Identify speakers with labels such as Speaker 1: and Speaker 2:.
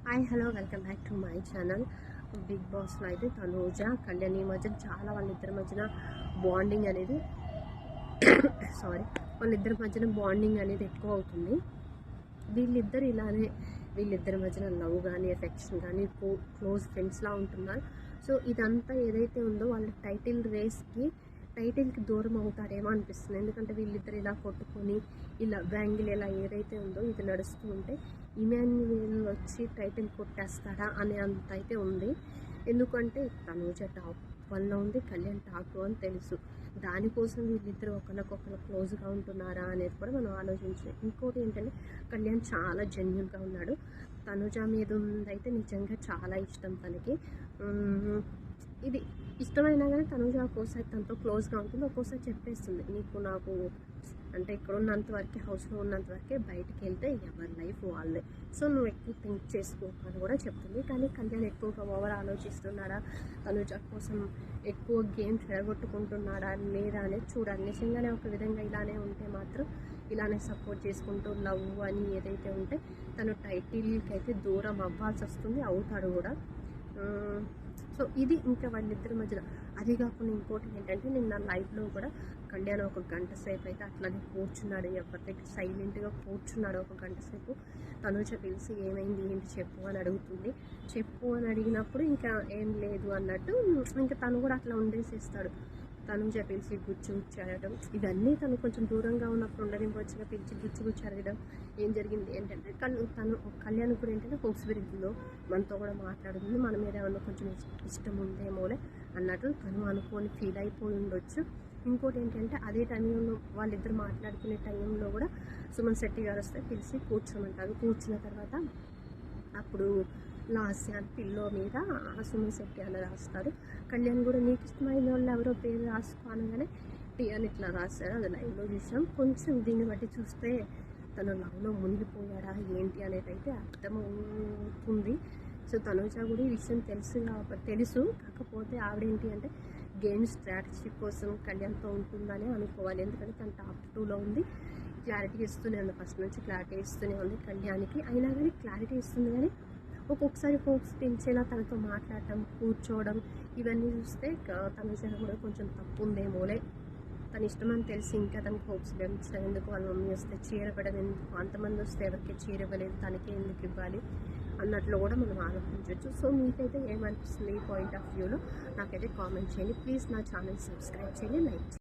Speaker 1: Hi hello welcome back to my channel. Big బాస్లో అయితే తనూజ కళ్యాణ్ ఈ మధ్యన చాలా వాళ్ళిద్దరి మధ్యన బాండింగ్ అనేది వాళ్ళిద్దరి మధ్యన బాండింగ్ అనేది ఎక్కువ అవుతుంది. వీళ్ళిద్దరి మధ్యన లవ్ కానీ ఎఫెక్షన్ కానీ క్లోజ్ ఫ్రెండ్స్లా ఉంటున్నారు. సో ఇదంతా ఏదైతే ఉందో వాళ్ళ టైటిల్కి దూరం అవుతారేమో అనిపిస్తుంది. ఎందుకంటే వీళ్ళిద్దరు ఇలా కొట్టుకొని ఇలా బ్యాంగిల్ ఇలా ఏదైతే ఉందో ఇది నడుస్తూ ఉంటే ఇమాన్యుయేల్ వచ్చి టైటిల్ కొట్టేస్తాడా అనే అంత అయితే ఉంది. ఎందుకంటే తనూజ టాప్ 1లో ఉంది, కళ్యాణ్ టాప్ 2 అని తెలుసు. దానికోసం వీళ్ళిద్దరు ఒకరికొకరు క్లోజ్గా ఉంటున్నారా అనేది కూడా మనం ఆలోచించాలి. ఇంకోటి ఏంటంటే కళ్యాణ్ చాలా జెన్యున్గా ఉన్నాడు. తనూజ మీద ఉందైతే నిజంగా చాలా ఇష్టం తనకి. ఇది ఇష్టమైనా కానీ తనూజ ఒక్కోసారి తనతో క్లోజ్గా ఉంటుంది, ఒక్కోసారి చెప్పేస్తుంది నాకు అంటే ఇక్కడ ఉన్నంత వరకే, హౌస్లో ఉన్నంత వరకే, బయటికి వెళ్తే ఎవరి లైఫ్ వాళ్ళే, సో నువ్వు ఎక్కువ థింక్ చేసుకో అని కూడా చెప్తుంది. కానీ కళ్యాణ్ ఎక్కువగా ఓవర్ ఆలోచిస్తున్నాడా, తనూజ కోసం ఎక్కువ గేమ్స్ ఎడగొట్టుకుంటున్నాడా లేదా అనేది చూడాలి. నిజంగానే ఒక విధంగా ఇలానే ఉంటే మాత్రం ఇలానే సపోర్ట్ చేసుకుంటూ లవ్ అని ఏదైతే ఉంటే తను టైటిల్కి అయితే దూరం అవ్వాల్సి వస్తుంది, అవుతాడు కూడా. సో ఇది ఇంకా వాళ్ళిద్దరి మధ్యలో. అది కాకుండా ఇంకోటి ఏంటంటే నిన్న లైవ్లో కూడా కళ్యాణ్ ఒక గంట సేపు అయితే అట్లానే కూర్చున్నాడు, ఎవరి దగ్గర సైలెంట్గా కూర్చున్నాడు ఒక గంట సేపు. తనూజ పిలిచి ఏమైంది ఏంటి చెప్పు అని అడుగుతుంది. చెప్పు అని అడిగినప్పుడు ఇంకా ఏం లేదు అన్నట్టు ఇంకా తను కూడా అట్లా ఉండేసేస్తాడు. తనూజ పిలిచి గుచ్చి అడగడం ఇవన్నీ తను కొంచెం దూరంగా ఉన్నప్పుడు ఉండనివ్వచ్చుగా, పిలిచి గుచ్చి అడగడం ఏం జరిగింది ఏంటంటే తను కళ్యాణ్ కూడా ఏంటంటే హోప్స్ పెరిగిందో మనతో కూడా మాట్లాడుతుంది, మన మీద ఏమన్నా కొంచెం ఇష్టం ఉందేమోలే అన్నట్టు తను అనుకొని ఫీల్ అయిపోయి ఉండొచ్చు. ఇంకోటి ఏంటంటే అదే టైంలో వాళ్ళిద్దరు మాట్లాడుకునే టైంలో కూడా సుమన్ శెట్టి గారు వస్తే పిలిచి కూర్చోమంటారు. కూర్చున్న తర్వాత అప్పుడు లాస్య అని పిల్లో మీద సుమన్ శెట్టి అని రాస్తారు. కళ్యాణ్ కూడా నీకు ఇష్టమైన వాళ్ళు ఎవరో పేరు రాసుకోనగానే టీ అని ఇట్లా రాశారు. అది లైవ్లో చూసాం. కొంచెం దీన్ని బట్టి చూస్తే తను లవ్లో మునిగిపోయాడా ఏంటి అనేది అయితే అర్థమవుతుంది. సో తనూజ కూడా ఈ విషయం తెలుసు, కాకపోతే ఆవిడేంటి అంటే గేమ్ స్ట్రాటజీ కోసం కళ్యాణ్తో ఉంటుందని అనుకోవాలి. ఎందుకంటే తను టాప్ 2లో ఉంది, క్లారిటీ ఇస్తూనే ఉంది, ఫస్ట్ నుంచి క్లారిటీ ఇస్తూనే ఉంది కళ్యాణ్కి. అయినా కానీ క్లారిటీ ఇస్తుంది కానీ ఒక్కొక్కసారి హోప్స్ పెంచేలా తనతో మాట్లాడటం, కూర్చోవడం ఇవన్నీ చూస్తే తనూజ కూడా కొంచెం తప్పు ఉందేమోలే. తన ఇష్టమని తెలిసి ఇంకా తనకి హోప్స్ పెంచడం ఎందుకు, వాళ్ళ మమ్మీ వస్తే చీరపడం ఎందుకు, అంతమంది వస్తే ఎవరికి చీర ఇవ్వలేదు తనకే ఎందుకు ఇవ్వాలి అన్నట్లు కూడా మనం ఆలోచించవచ్చు. సో మీకైతే ఏమనిపిస్తుంది ఈ పాయింట్ ఆఫ్ వ్యూలో నాకైతే కామెంట్ చేయండి. ప్లీజ్ నా ఛానల్ సబ్స్క్రైబ్ చేయండి, లైక్ చేయండి.